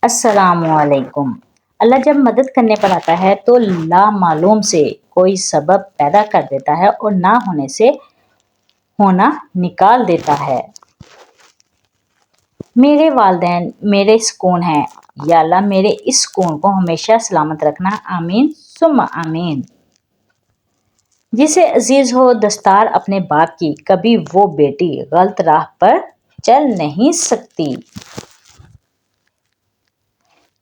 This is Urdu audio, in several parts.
السلام علیکم۔ اللہ جب مدد کرنے پر آتا ہے تو لامعلوم سے کوئی سبب پیدا کر دیتا ہے اور نہ ہونے سے ہونا نکال دیتا ہے۔ میرے والدین میرے سکون ہیں، یا اللہ میرے اس سکون کو ہمیشہ سلامت رکھنا، آمین ثم آمین۔ جسے عزیز ہو دستار اپنے باپ کی، کبھی وہ بیٹی غلط راہ پر چل نہیں سکتی۔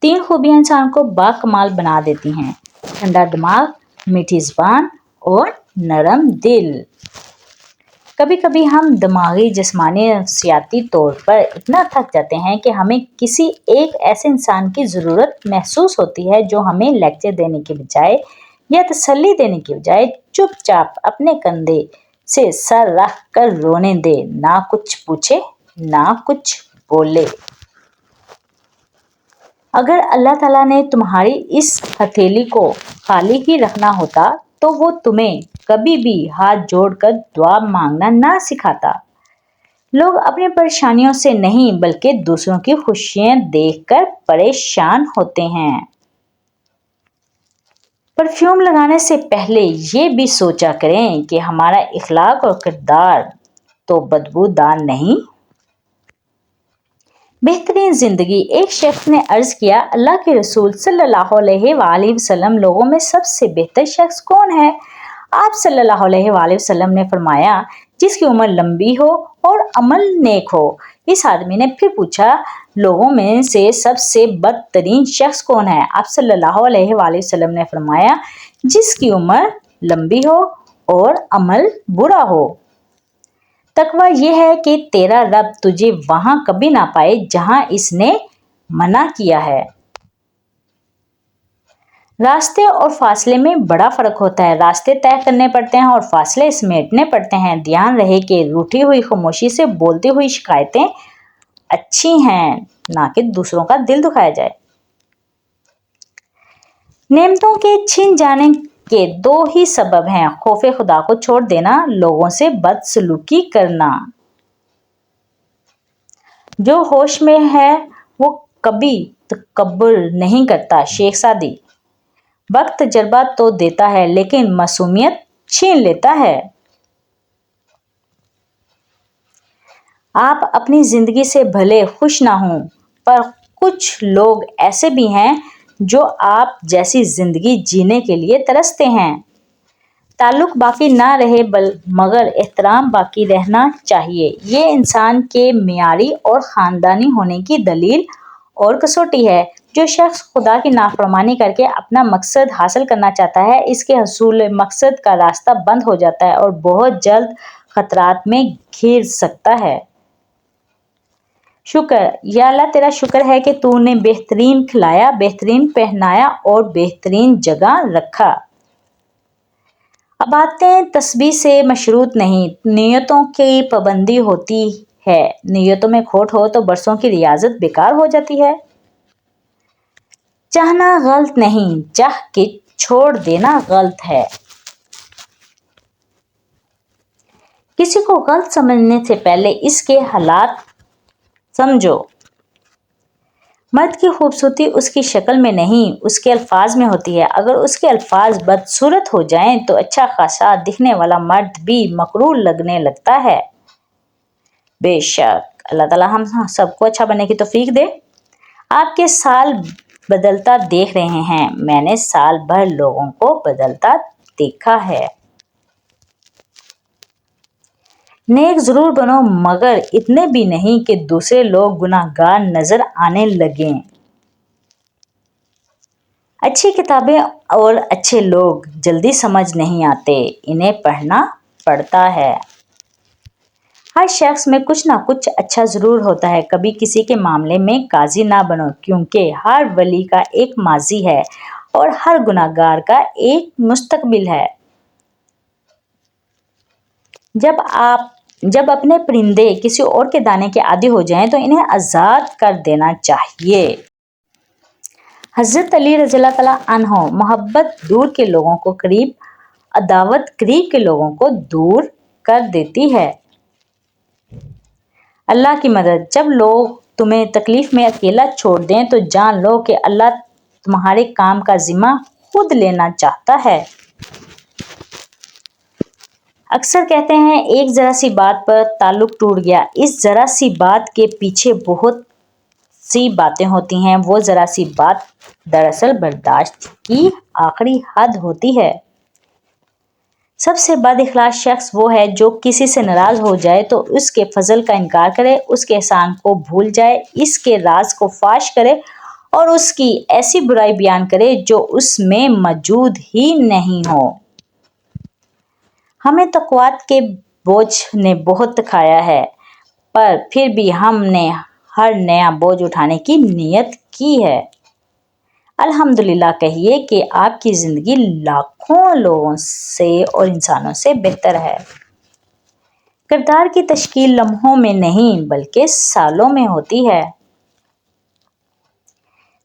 3 خوبیاں انسان کو باکمال بنا دیتی ہیں: ٹھنڈا دماغ، میٹھی زبان اور نرم دل۔ کبھی کبھی ہم دماغی، جسمانی اور نفسیاتی طور پر اتنا تھک جاتے ہیں کہ ہمیں کسی ایک ایسے انسان کی ضرورت محسوس ہوتی ہے جو ہمیں لیکچر دینے کے بجائے یا تسلی دینے کے بجائے چپ چاپ اپنے کندھے سے سر رکھ کر رونے دے، نہ کچھ پوچھے نہ کچھ بولے۔ اگر اللہ تعالیٰ نے تمہاری اس ہتھیلی کو خالی ہی رکھنا ہوتا تو وہ تمہیں کبھی بھی ہاتھ جوڑ کر دعا مانگنا نہ سکھاتا۔ لوگ اپنی پریشانیوں سے نہیں بلکہ دوسروں کی خوشیاں دیکھ کر پریشان ہوتے ہیں۔ پرفیوم لگانے سے پہلے یہ بھی سوچا کریں کہ ہمارا اخلاق اور کردار تو بدبو دار نہیں۔ بہترین زندگی۔ ایک شخص نے عرض کیا، اللہ کے رسول صلی اللہ علیہ وآلہ وسلم، لوگوں میں سب سے بہتر شخص کون ہے؟ آپ صلی اللہ علیہ وآلہ وسلم نے فرمایا، جس کی عمر لمبی ہو اور عمل نیک ہو۔ اس آدمی نے پھر پوچھا، لوگوں میں سے سب سے بدترین شخص کون ہے؟ آپ صلی اللہ علیہ وآلہ وسلم نے فرمایا، جس کی عمر لمبی ہو اور عمل برا ہو۔ تقویٰ یہ ہے کہ تیرا رب تجھے وہاں کبھی نہ پائے جہاں اس نے منع کیا ہے۔ راستے اور فاصلے میں بڑا فرق ہوتا ہے۔ راستے طے کرنے پڑتے ہیں اور فاصلے سمیٹنے پڑتے ہیں۔ دھیان رہے کہ روٹھی ہوئی خاموشی سے بولتی ہوئی شکایتیں اچھی ہیں، نہ کہ دوسروں کا دل دکھایا جائے۔ نعمتوں کے چھن جانے کے 2 ہی سبب ہیں: خوف خدا کو چھوڑ دینا، لوگوں سے بد سلوکی کرنا۔ جو ہوش میں ہے وہ کبھی تکبر نہیں کرتا۔ شیخ سعدی۔ وقت تجربہ تو دیتا ہے لیکن معصومیت چھین لیتا ہے۔ آپ اپنی زندگی سے بھلے خوش نہ ہوں، پر کچھ لوگ ایسے بھی ہیں جو آپ جیسی زندگی جینے کے لیے ترستے ہیں۔ تعلق باقی نہ رہے مگر احترام باقی رہنا چاہیے۔ یہ انسان کے معیاری اور خاندانی ہونے کی دلیل اور کسوٹی ہے۔ جو شخص خدا کی نافرمانی کر کے اپنا مقصد حاصل کرنا چاہتا ہے، اس کے حصول مقصد کا راستہ بند ہو جاتا ہے اور بہت جلد خطرات میں گھر سکتا ہے۔ شکر۔ یا اللہ تیرا شکر ہے کہ تو نے بہترین کھلایا، بہترین پہنایا اور بہترین جگہ رکھا۔ عبادتیں تسبیح سے مشروط نہیں، نیتوں کی پابندی ہوتی ہے۔ نیتوں میں کھوٹ ہو تو برسوں کی ریاضت بیکار ہو جاتی ہے۔ چاہنا غلط نہیں، چاہ کے چھوڑ دینا غلط ہے۔ کسی کو غلط سمجھنے سے پہلے اس کے حالات سمجھو۔ مرد کی خوبصورتی اس کی شکل میں نہیں، اس کے الفاظ میں ہوتی ہے۔ اگر اس کے الفاظ بدصورت ہو جائیں تو اچھا خاصا دکھنے والا مرد بھی مکروہ لگنے لگتا ہے۔ بے شک اللہ تعالیٰ ہم سب کو اچھا بننے کی توفیق دے۔ آپ کے سال بدلتا دیکھ رہے ہیں، میں نے سال بھر لوگوں کو بدلتا دیکھا ہے۔ نیک ضرور بنو مگر اتنے بھی نہیں کہ دوسرے لوگ گناہگار نظر آنے لگیں۔ اچھی کتابیں اور اچھے لوگ جلدی سمجھ نہیں آتے، انہیں پڑھنا پڑتا ہے۔ ہر شخص میں کچھ نہ کچھ اچھا ضرور ہوتا ہے۔ کبھی کسی کے معاملے میں قاضی نہ بنو، کیونکہ ہر ولی کا ایک ماضی ہے اور ہر گناہگار کا ایک مستقبل ہے۔ جب اپنے پرندے کسی اور کے دانے کے عادی ہو جائیں تو انہیں آزاد کر دینا چاہیے۔ حضرت علی رضی اللہ تعالیٰ عنہ۔ محبت دور کے لوگوں کو قریب، عداوت قریب کے لوگوں کو دور کر دیتی ہے۔ اللہ کی مدد۔ جب لوگ تمہیں تکلیف میں اکیلا چھوڑ دیں تو جان لو کہ اللہ تمہارے کام کا ذمہ خود لینا چاہتا ہے۔ اکثر کہتے ہیں ایک ذرا سی بات پر تعلق ٹوٹ گیا۔ اس ذرا سی بات کے پیچھے بہت سی باتیں ہوتی ہیں۔ وہ ذرا سی بات دراصل برداشت کی آخری حد ہوتی ہے۔ سب سے بد اخلاق شخص وہ ہے جو کسی سے ناراض ہو جائے تو اس کے فضل کا انکار کرے، اس کے احسان کو بھول جائے، اس کے راز کو فاش کرے اور اس کی ایسی برائی بیان کرے جو اس میں موجود ہی نہیں ہو۔ ہمیں توقعات کے بوجھ نے بہت کھایا ہے، پر پھر بھی ہم نے ہر نیا بوجھ اٹھانے کی نیت کی ہے۔ الحمدللہ کہیے کہ آپ کی زندگی لاکھوں لوگوں سے اور انسانوں سے بہتر ہے۔ کردار کی تشکیل لمحوں میں نہیں بلکہ سالوں میں ہوتی ہے۔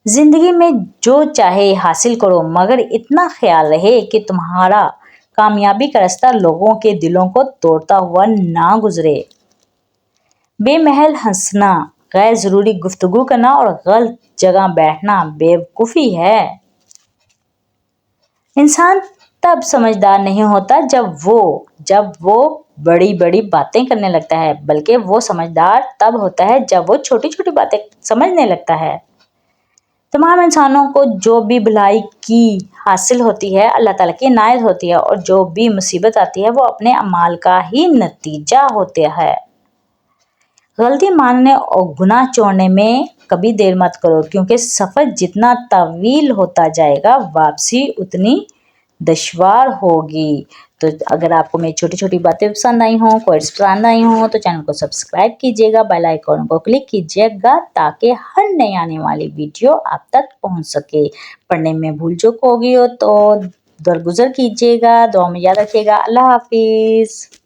زندگی میں جو چاہے حاصل کرو مگر اتنا خیال رہے کہ تمہارا کامیابی کا رستہ لوگوں کے دلوں کو توڑتا ہوا نہ گزرے۔ بے محل ہنسنا، غیر ضروری گفتگو کرنا اور غلط جگہ بیٹھنا بیوقوفی ہے۔ انسان تب سمجھدار نہیں ہوتا جب وہ بڑی بڑی باتیں کرنے لگتا ہے، بلکہ وہ سمجھدار تب ہوتا ہے جب وہ چھوٹی چھوٹی باتیں سمجھنے لگتا ہے۔ تمام انسانوں کو جو بھی بھلائی کی حاصل ہوتی ہے اللہ تعالیٰ کی عنایت ہوتی ہے، اور جو بھی مصیبت آتی ہے وہ اپنے اعمال کا ہی نتیجہ ہوتا ہے۔ غلطی ماننے اور گناہ چھوڑنے میں کبھی دیر مت کرو، کیونکہ سفر جتنا طویل ہوتا جائے گا واپسی اتنی دشوار ہوگی۔ تو اگر آپ کو میری چھوٹی چھوٹی باتیں پسند آئی ہوں، کوٹس پسند آئی ہوں تو چینل کو سبسکرائب کیجیے گا، بیل آئیکن کو کلک کیجیے گا تاکہ ہر نئی آنے والی ویڈیو آپ تک پہنچ سکے۔ پڑھنے میں بھول چوک ہوگی ہو تو درگزر کیجیے گا، دعا میں یاد رکھیے گا۔ اللہ حافظ۔